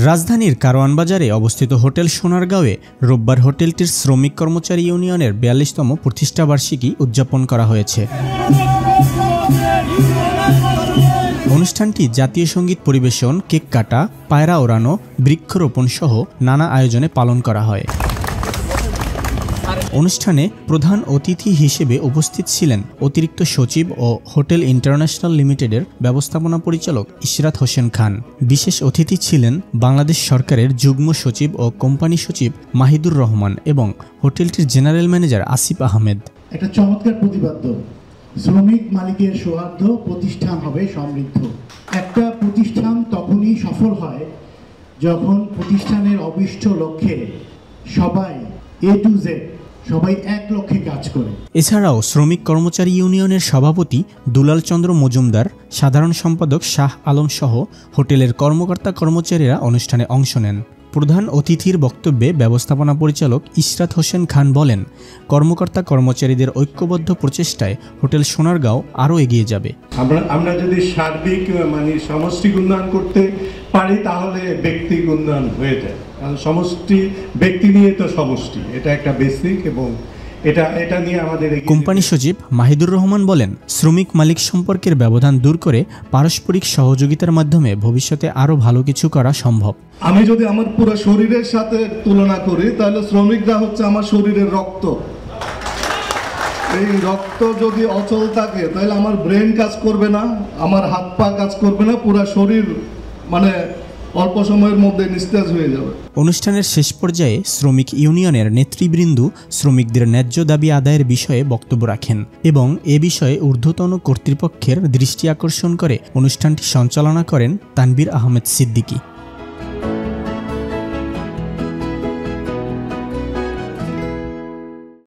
রাজধানীর কারওয়ান বাজারে অবস্থিত হোটেল সোনারগাঁওয়ে রোববার হোটেলটির শ্রমিক কর্মচারী ইউনিয়নের ৪২তম প্রতিষ্ঠাবার্ষিকী উদযাপন করা হয়েছে। অনুষ্ঠানটি জাতীয় সঙ্গীত পরিবেশন, কেক কাটা, পায়রা ওড়ানো, বৃক্ষরোপণ সহ নানা আয়োজনে পালন করা হয়। অনুষ্ঠানে প্রধান অতিথি হিসেবে উপস্থিত ছিলেন অতিরিক্ত সচিব ও হোটেল ইন্টারন্যাশনাল লিমিটেডের ব্যবস্থাপনা পরিচালক ইশরাত হোসেন খান। বিশেষ অতিথি ছিলেন বাংলাদেশ সরকারের যুগ্ম সচিব ও কোম্পানি সচিব মাহিদুর রহমান এবং হোটেলটির জেনারেল ম্যানেজার আসিফ আহমেদ। একটা চমৎকার প্রতিপাদ্য, শ্রমিক মালিকের সৌহার্দ্য, প্রতিষ্ঠান হবে সমৃদ্ধ। একটা প্রতিষ্ঠান তখনই সফল হয় যখন প্রতিষ্ঠানের অভিষ্ট লক্ষ্যে সবাই A to Z সবাই এক লক্ষ্যে কাজ করে। এছাড়াও শ্রমিক কর্মচারী ইউনিয়নের সভাপতি দুলাল চন্দ্র মজুমদার, সাধারণ সম্পাদক শাহ আলম সহ হোটেলের কর্মকর্তা কর্মচারীরা অনুষ্ঠানে অংশ নেন। প্রধান অতিথির বক্তব্যে ব্যবস্থাপনা পরিচালক ইশরাত হোসেন খান বলেন, কর্মকর্তা কর্মচারীদের ঐক্যবদ্ধ প্রচেষ্টায় হোটেল সোনারগাঁও আরও এগিয়ে যাবে। আমরা যদি সার্বিক সমষ্টিক উন্নয়ন করতে পারি তাহলে ব্যক্তিক উন্নয়ন হয়ে যায়। কারণ সমষ্টি ব্যক্তি নিয়ে তো সমষ্টি, এটা একটা বেসিক এবং এটা নিয়ে আমাদের। কোম্পানি সচিব মাহিদুর রহমান বলেন, শ্রমিক মালিক সম্পর্কের ব্যবধান দূর করে পারস্পরিক সহযোগিতার মাধ্যমে ভবিষ্যতে আরও ভালো কিছু করা সম্ভব। আমি যদি আমার পুরো শরীরের সাথে তুলনা করি তাহলে শ্রমিকরা হচ্ছে আমার শরীরের রক্ত। এই রক্ত যদি অচল থাকে তাহলে আমার ব্রেন কাজ করবে না, আমার হাত পা কাজ করবে না, পুরো শরীর অল্প সময়ের মধ্যে নিস্তেজ হয়ে যাবে। অনুষ্ঠানের শেষ পর্যায়ে শ্রমিক ইউনিয়নের নেতৃবৃন্দ শ্রমিকদের ন্যায্য দাবি আদায়ের বিষয়ে বক্তব্য রাখেন এবং এ বিষয়ে ঊর্ধ্বতন কর্তৃপক্ষের দৃষ্টি আকর্ষণ করে অনুষ্ঠানটি সঞ্চালনা করেন তানভীর আহমেদ সিদ্দিকী।